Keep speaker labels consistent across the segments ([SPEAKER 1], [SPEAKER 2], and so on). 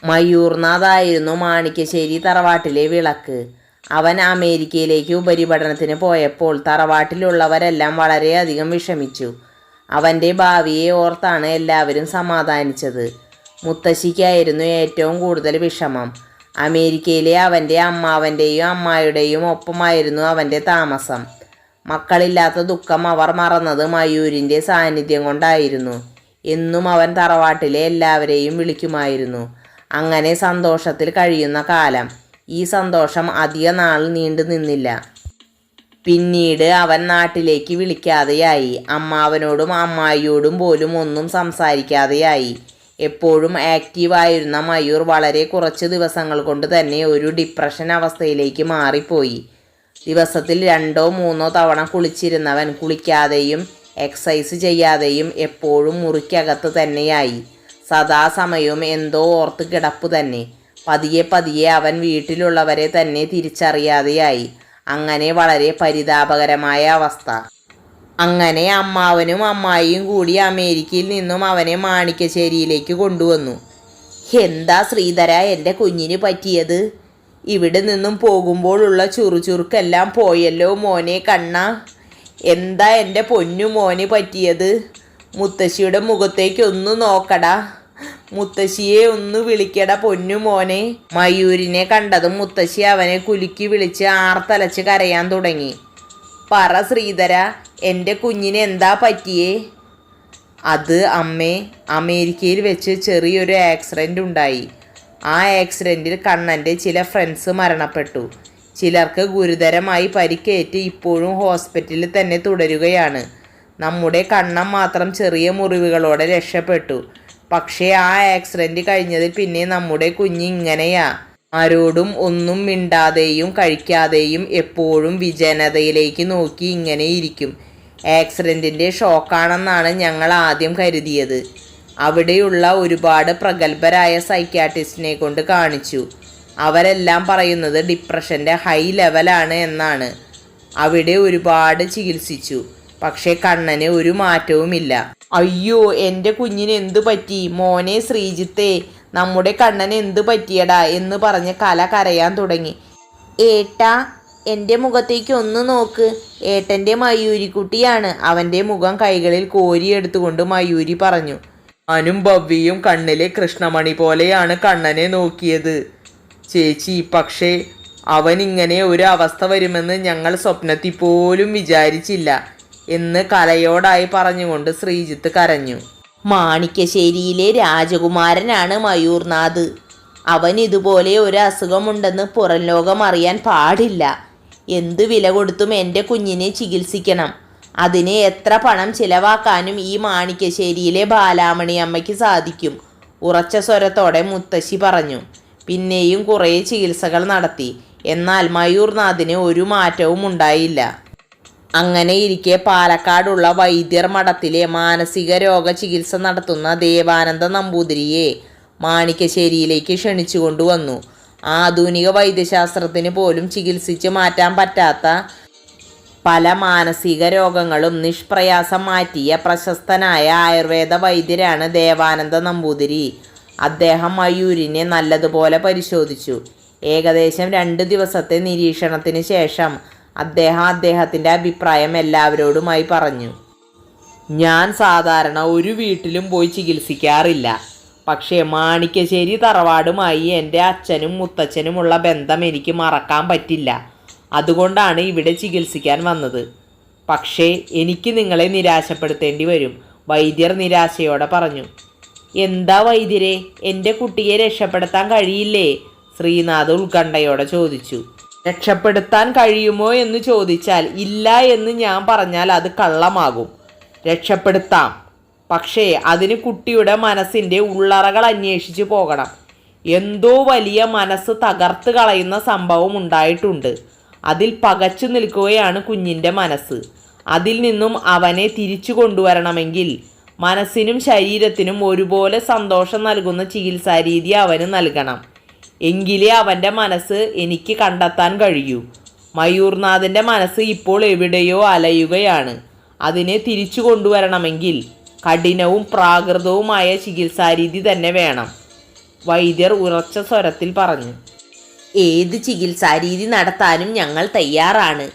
[SPEAKER 1] മയൂർനാഥായിരുന്നു മാണിക്കശ്ശേരി തറവാട്ടിലെ വിളക്ക്. അവൻ അമേരിക്കയിലേക്ക് ഉപരിപഠനത്തിന് പോയപ്പോൾ തറവാട്ടിലുള്ളവരെല്ലാം വളരെയധികം വിഷമിച്ചു. അവൻ്റെ ഭാവിയെ ഓർത്താണ് എല്ലാവരും സമാധാനിച്ചത്. മുത്തശ്ശിക്കായിരുന്നു ഏറ്റവും കൂടുതൽ വിഷമം. അമേരിക്കയിലെ അവൻ്റെ അമ്മാവൻ്റെയും അമ്മായിയുടെയും ഒപ്പമായിരുന്നു അവൻ്റെ താമസം. മക്കളില്ലാത്ത ദുഃഖം അവർ മറന്നത് മയൂരിൻ്റെ സാന്നിധ്യം കൊണ്ടായിരുന്നു. എന്നും അവൻ തറവാട്ടിലെ എല്ലാവരെയും വിളിക്കുമായിരുന്നു. അങ്ങനെ സന്തോഷത്തിൽ കഴിയുന്ന കാലം. ഈ സന്തോഷം അധിക നാൾ നീണ്ടു നിന്നില്ല. പിന്നീട് അവൻ നാട്ടിലേക്ക് വിളിക്കാതെയായി. അമ്മാവനോടും അമ്മായിയോടും പോലും ഒന്നും സംസാരിക്കാതെയായി. എപ്പോഴും ആക്റ്റീവായിരുന്ന മയൂർ വളരെ കുറച്ച് ദിവസങ്ങൾ കൊണ്ട് തന്നെ ഒരു ഡിപ്രഷൻ അവസ്ഥയിലേക്ക് മാറിപ്പോയി. ദിവസത്തിൽ 2-3 തവണ കുളിച്ചിരുന്നവൻ കുളിക്കാതെയും എക്സസൈസ് ചെയ്യാതെയും എപ്പോഴും മുറിക്കകത്ത് തന്നെയായി. സദാസമയവും എന്തോ ഓർത്ത് കിടപ്പു തന്നെ. പതിയെ പതിയെ അവൻ വീട്ടിലുള്ളവരെ തന്നെ തിരിച്ചറിയാതെയായി. അങ്ങനെ വളരെ പരിതാപകരമായ അവസ്ഥ. അങ്ങനെ അമ്മാവനും അമ്മായിയും കൂടി അമേരിക്കയിൽ നിന്നും അവനെ മാണിക്കശ്ശേരിയിലേക്ക് കൊണ്ടുവന്നു. എന്താ ശ്രീധര എൻ്റെ കുഞ്ഞിന് പറ്റിയത്? ഇവിടെ നിന്നും പോകുമ്പോഴുള്ള ചുറുചുറുക്കെല്ലാം പോയല്ലോ മോനെ കണ്ണ. എന്താ എൻ്റെ പൊന്നു മോന് പറ്റിയത്? മുത്തശ്ശിയുടെ മുഖത്തേക്കൊന്ന് നോക്കടാ. മുത്തശ്ശിയെ ഒന്ന് വിളിക്കട പൊന്നു മോനെ. മയൂരിനെ കണ്ടതും മുത്തശ്ശി അവനെ കുലുക്കി വിളിച്ച് ആർത്തലച്ച് കരയാൻ തുടങ്ങി. പറ ശ്രീധര, എൻ്റെ കുഞ്ഞിന് എന്താ പറ്റിയേ? അത് അമ്മേ, അമേരിക്കയിൽ വെച്ച് ചെറിയൊരു ആക്സിഡൻ്റ് ഉണ്ടായി. ആ ആക്സിഡൻറ്റിൽ കണ്ണൻ്റെ ചില ഫ്രണ്ട്സ് മരണപ്പെട്ടു. ചിലർക്ക് ഗുരുതരമായി പരിക്കേറ്റ് ഇപ്പോഴും ഹോസ്പിറ്റലിൽ തന്നെ തുടരുകയാണ്. നമ്മുടെ കണ്ണൻ മാത്രം ചെറിയ മുറിവുകളോടെ രക്ഷപ്പെട്ടു. പക്ഷേ ആ ആക്സിഡൻറ്റ് കഴിഞ്ഞതിൽ പിന്നെ നമ്മുടെ കുഞ്ഞ് ഇങ്ങനെയാ. ആരോടും ഒന്നും മിണ്ടാതെയും കഴിക്കാതെയും എപ്പോഴും വിജനതയിലേക്ക് നോക്കി ഇങ്ങനെ ഇരിക്കും. ആക്സിഡൻറ്റിൻ്റെ ഷോക്കാണെന്നാണ് ഞങ്ങൾ ആദ്യം കരുതിയത്. അവിടെയുള്ള ഒരുപാട് പ്രഗത്ഭരായ സൈക്യാട്രിസ്റ്റിനെ കൊണ്ട് കാണിച്ചു. അവരെല്ലാം പറയുന്നത് ഡിപ്രഷൻ്റെ ഹൈ ലെവലാണ് എന്നാണ്. അവിടെ ഒരുപാട് ചികിത്സിച്ചു. പക്ഷേ കണ്ണന് ഒരു മാറ്റവുമില്ല. അയ്യോ, എൻ്റെ കുഞ്ഞിന് എന്തു പറ്റി? മോനെ ശ്രീജിത്തെ, നമ്മുടെ കണ്ണന് എന്തു പറ്റിയടാ എന്ന് പറഞ്ഞ് കരയാൻ തുടങ്ങി. ഏട്ടാ, എൻ്റെ മുഖത്തേക്ക് ഒന്ന് നോക്ക്. ഏട്ടൻ്റെ മയൂരിക്കുട്ടിയാണ്. അവൻ്റെ മുഖം കൈകളിൽ കോരിയെടുത്തുകൊണ്ട് മയൂരി പറഞ്ഞു. ഞാനും ഭവ്യയും കണ്ണിലെ കൃഷ്ണമണി പോലെയാണ് കണ്ണനെ നോക്കിയത് ചേച്ചി. പക്ഷേ അവൻ ഇങ്ങനെ ഒരു അവസ്ഥ വരുമെന്ന് ഞങ്ങൾ സ്വപ്നത്തിൽ പോലും വിചാരിച്ചില്ല എന്ന് കലയോടായി പറഞ്ഞുകൊണ്ട് ശ്രീജിത്ത് കരഞ്ഞു. മാണിക്കശ്ശേരിയിലെ രാജകുമാരനാണ് മയൂർനാഥ്. അവൻ ഇതുപോലെ ഒരു അസുഖമുണ്ടെന്ന് പുറം ലോകം അറിയാൻ പാടില്ല. എന്ത് വില കൊടുത്തും എൻ്റെ കുഞ്ഞിനെ ചികിത്സിക്കണം. അതിന് എത്ര പണം ചിലവാക്കാനും ഈ മാണിക്കശ്ശേരിയിലെ ബാലാമണി അമ്മയ്ക്ക് സാധിക്കും, ഉറച്ച സ്വരത്തോടെ മുത്തശ്ശി പറഞ്ഞു. പിന്നെയും കുറേ ചികിത്സകൾ നടത്തി. എന്നാൽ മയൂർനാഥിന് ഒരു മാറ്റവും ഉണ്ടായില്ല. അങ്ങനെ ഇരിക്കെ പാലക്കാടുള്ള വൈദ്യർ മഠത്തിലെ മാനസിക രോഗ ചികിത്സ നടത്തുന്ന ദേവാനന്ദ നമ്പൂതിരിയെ മാണിക്കശ്ശേരിയിലേക്ക് ക്ഷണിച്ചു കൊണ്ടുവന്നു. ആധുനിക വൈദ്യശാസ്ത്രത്തിന് പോലും ചികിത്സിച്ച് മാറ്റാൻ പറ്റാത്ത പല മാനസിക രോഗങ്ങളും നിഷ്പ്രയാസം മാറ്റിയ പ്രശസ്തനായ ആയുർവേദ വൈദ്യരാണ് ദേവാനന്ദ നമ്പൂതിരി. അദ്ദേഹം മയൂരിനെ നല്ലതുപോലെ പരിശോധിച്ചു. ഏകദേശം 2 ദിവസത്തെ നിരീക്ഷണത്തിന് ശേഷം അദ്ദേഹത്തിൻ്റെ അഭിപ്രായം എല്ലാവരോടുമായി പറഞ്ഞു. ഞാൻ സാധാരണ ഒരു വീട്ടിലും പോയി ചികിത്സിക്കാറില്ല. പക്ഷേ മാണിക്കശ്ശേരി തറവാടുമായി എൻ്റെ അച്ഛനും മുത്തച്ഛനുമുള്ള ബന്ധം എനിക്ക് മറക്കാൻ പറ്റില്ല. അതുകൊണ്ടാണ് ഇവിടെ ചികിത്സിക്കാൻ വന്നത്. പക്ഷേ എനിക്ക് നിങ്ങളെ നിരാശപ്പെടുത്തേണ്ടി വരും, വൈദ്യർ നിരാശയോടെ പറഞ്ഞു. എന്താ വൈദ്യരെ, എൻ്റെ കുട്ടിയെ രക്ഷപ്പെടുത്താൻ കഴിയില്ലേ? ശ്രീനാഥ് ഉത്കണ്ഠയോടെ ചോദിച്ചു. രക്ഷപ്പെടുത്താൻ കഴിയുമോ എന്ന് ചോദിച്ചാൽ ഇല്ല എന്ന് ഞാൻ പറഞ്ഞാൽ അത് കള്ളമാകും. രക്ഷപ്പെടുത്താം, പക്ഷേ അതിന് കുട്ടിയുടെ മനസ്സിൻ്റെ ഉള്ളറകൾ അന്വേഷിച്ചു പോകണം. എന്തോ വലിയ മനസ്സ് തകർത്ത് കളയുന്ന സംഭവം ഉണ്ടായിട്ടുണ്ട്. അതിൽ പകച്ചു നിൽക്കുകയാണ് കുഞ്ഞിൻ്റെ മനസ്സ്. അതിൽ നിന്നും അവനെ തിരിച്ചു കൊണ്ടുവരണമെങ്കിൽ മനസ്സിനും ശരീരത്തിനും ഒരുപോലെ സന്തോഷം നൽകുന്ന ചികിത്സാരീതി അവന് നൽകണം. എങ്കിലേ അവൻ്റെ മനസ്സ് എനിക്ക് കണ്ടെത്താൻ കഴിയൂ. മയൂർനാഥിൻ്റെ മനസ്സ് ഇപ്പോൾ എവിടെയോ അലയുകയാണ്. അതിനെ തിരിച്ചു കൊണ്ടുവരണമെങ്കിൽ കഠിനവും പ്രാകൃതവുമായ ചികിത്സാരീതി തന്നെ വേണം. വൈദ്യർ ഉറച്ച സ്വരത്തിൽ പറഞ്ഞു. ഏത് ചികിത്സാരീതി നടത്താനും ഞങ്ങൾ തയ്യാറാണ്.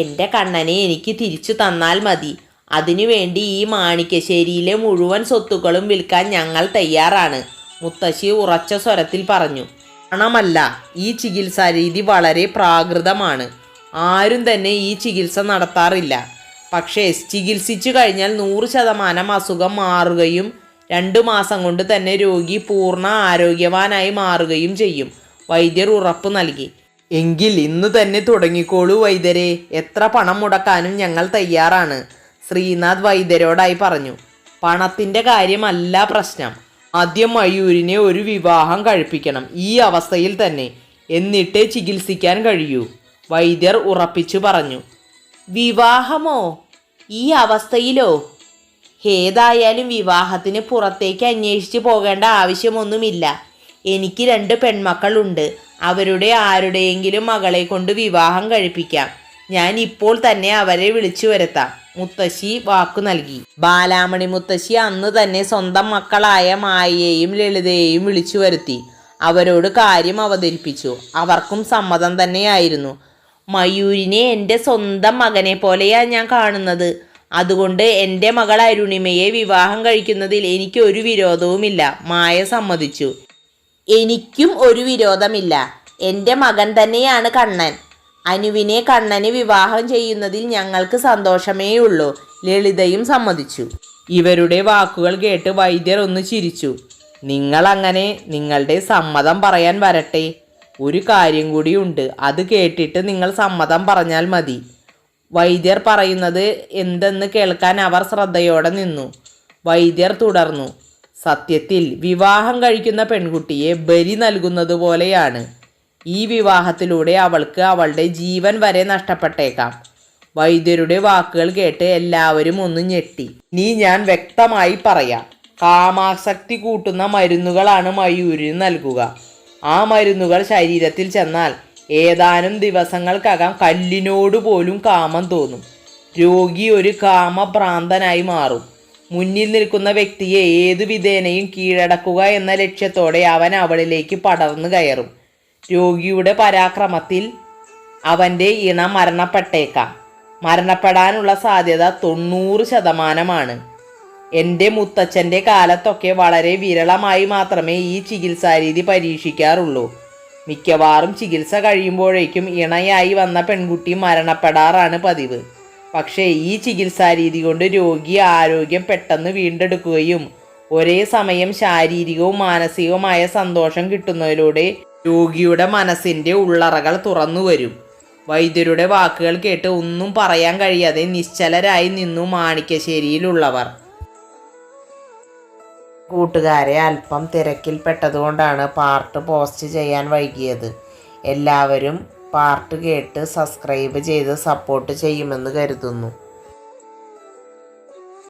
[SPEAKER 1] എൻ്റെ കണ്ണനെ എനിക്ക് തിരിച്ചു തന്നാൽ മതി. അതിനുവേണ്ടി ഈ മാണിക്യശ്ശേരിയിലെ മുഴുവൻ സ്വത്തുക്കളും വിൽക്കാൻ ഞങ്ങൾ തയ്യാറാണ്, മുത്തശ്ശി ഉറച്ച സ്വരത്തിൽ പറഞ്ഞു. പണമല്ല, ഈ ചികിത്സാരീതി വളരെ പ്രാകൃതമാണ്. ആരും തന്നെ ഈ ചികിത്സ നടത്താറില്ല. പക്ഷേ ചികിത്സിച്ചു കഴിഞ്ഞാൽ 100% അസുഖം മാറുകയും 2 മാസം കൊണ്ട് തന്നെ രോഗി പൂർണ്ണ ആരോഗ്യവാനായി മാറുകയും ചെയ്യും, വൈദ്യർ ഉറപ്പ് നൽകി. എങ്കിൽ ഇന്ന് തന്നെ തുടങ്ങിക്കോളൂ വൈദ്യരെ, എത്ര പണം മുടക്കാനും ഞങ്ങൾ തയ്യാറാണ്, ശ്രീനാഥ് വൈദ്യരോടായി പറഞ്ഞു. പണത്തിൻ്റെ കാര്യമല്ല പ്രശ്നം. ആദ്യം മയൂരിനെ ഒരു വിവാഹം കഴിപ്പിക്കണം, ഈ അവസ്ഥയിൽ തന്നെ. എന്നിട്ടേ ചികിത്സിക്കാൻ കഴിയൂ, വൈദ്യർ ഉറപ്പിച്ചു പറഞ്ഞു. വിവാഹമോ? ഈ അവസ്ഥയിലോ? ഏതായാലും വിവാഹത്തിന് പുറത്തേക്ക് അന്വേഷിച്ച് പോകേണ്ട ആവശ്യമൊന്നുമില്ല. എനിക്ക് 2 പെൺമക്കളുണ്ട്. അവരുടെ ആരുടെയെങ്കിലും മകളെ കൊണ്ട് വിവാഹം കഴിപ്പിക്കാം. ഞാൻ ഇപ്പോൾ തന്നെ അവരെ വിളിച്ചു വരുത്താം, മുത്തശ്ശി വാക്കു നൽകി. ബാലാമണി മുത്തശ്ശി അന്ന് തന്നെ സ്വന്തം മക്കളായ മായയെയും ലളിതയെയും വിളിച്ചു വരുത്തി. അവരോട് കാര്യം അവതരിപ്പിച്ചു. അവർക്കും സമ്മതം തന്നെയായിരുന്നു. മയൂരിനെ എൻ്റെ സ്വന്തം മകനെ പോലെയാണ് ഞാൻ കാണുന്നത്. അതുകൊണ്ട് എൻ്റെ മകൾ അരുണിമയെ വിവാഹം കഴിക്കുന്നതിൽ എനിക്ക് ഒരു വിരോധവുമില്ല, മായ സമ്മതിച്ചു. എനിക്കും ഒരു വിരോധമില്ല. എൻ്റെ മകൻ തന്നെയാണ് കണ്ണൻ. അനുവിനെ കണ്ണന് വിവാഹം ചെയ്യുന്നതിൽ ഞങ്ങൾക്ക് സന്തോഷമേയുള്ളൂ, ലളിതയും സമ്മതിച്ചു. ഇവരുടെ വാക്കുകൾ കേട്ട് വൈദ്യർ ഒന്ന് ചിരിച്ചു. നിങ്ങളങ്ങനെ നിങ്ങളുടെ സമ്മതം പറയാൻ വരട്ടെ. ഒരു കാര്യം കൂടിയുണ്ട്, അത് കേട്ടിട്ട് നിങ്ങൾ സമ്മതം പറഞ്ഞാൽ മതി. വൈദ്യർ പറയുന്നത് എന്തെന്ന് കേൾക്കാൻ അവർ ശ്രദ്ധയോടെ നിന്നു. വൈദ്യർ തുടർന്നു. സത്യത്തിൽ വിവാഹം കഴിക്കുന്ന പെൺകുട്ടിയെ ബലി നൽകുന്നത് പോലെയാണ്. ഈ വിവാഹത്തിലൂടെ അവൾക്ക് അവളുടെ ജീവൻ വരെ നഷ്ടപ്പെട്ടേക്കാം. വൈദ്യരുടെ വാക്കുകൾ കേട്ട് എല്ലാവരും ഒന്ന് ഞെട്ടി. ഇനി ഞാൻ വ്യക്തമായി പറയാം. കാമാസക്തി കൂട്ടുന്ന മരുന്നുകളാണ് മയൂരിന് നൽകുക. ആ മരുന്നുകൾ ശരീരത്തിൽ ചെന്നാൽ ഏതാനും ദിവസങ്ങൾക്കകം കല്ലിനോട് പോലും കാമം തോന്നും. രോഗി ഒരു കാമഭ്രാന്തനായി മാറും. മുന്നിൽ നിൽക്കുന്ന വ്യക്തിയെ ഏതു വിധേനയും കീഴടക്കുക എന്ന ലക്ഷ്യത്തോടെ അവൻ അവളിലേക്ക് പടർന്നു കയറും. രോഗിയുടെ പരാക്രമത്തിൽ അവൻ്റെ ഇണ മരണപ്പെട്ടേക്കാം. മരണപ്പെടാനുള്ള സാധ്യത 90%. എൻ്റെ മുത്തച്ഛൻ്റെ കാലത്തൊക്കെ വളരെ വിരളമായി മാത്രമേ ഈ ചികിത്സാരീതി പരീക്ഷിക്കാറുള്ളൂ. മിക്കവാറും ചികിത്സ കഴിയുമ്പോഴേക്കും ഇണയായി വന്ന പെൺകുട്ടി മരണപ്പെടാറാണ് പതിവ്. പക്ഷേ ഈ ചികിത്സാരീതി കൊണ്ട് രോഗി ആരോഗ്യം പെട്ടെന്ന് വീണ്ടെടുക്കുകയും ഒരേ സമയം ശാരീരികവും മാനസികവുമായ സന്തോഷം കിട്ടുന്നതിലൂടെ രോഗിയുടെ മനസ്സിൻ്റെ ഉള്ളറകൾ തുറന്നു വരും. വൈദ്യരുടെ വാക്കുകൾ കേട്ട് ഒന്നും പറയാൻ കഴിയാതെ നിശ്ചലരായി നിന്നു മാണിക്യശ്ശേരിയിലുള്ളവർ. കൂട്ടുകാരെ, അല്പം തിരക്കിൽപ്പെട്ടതുകൊണ്ടാണ് പാർട്ട് പോസ്റ്റ് ചെയ്യാൻ വൈകിയത്. എല്ലാവരും പാർട്ട് കേട്ട് സബ്സ്ക്രൈബ് ചെയ്ത് സപ്പോർട്ട് ചെയ്യുമെന്ന് കരുതുന്നു.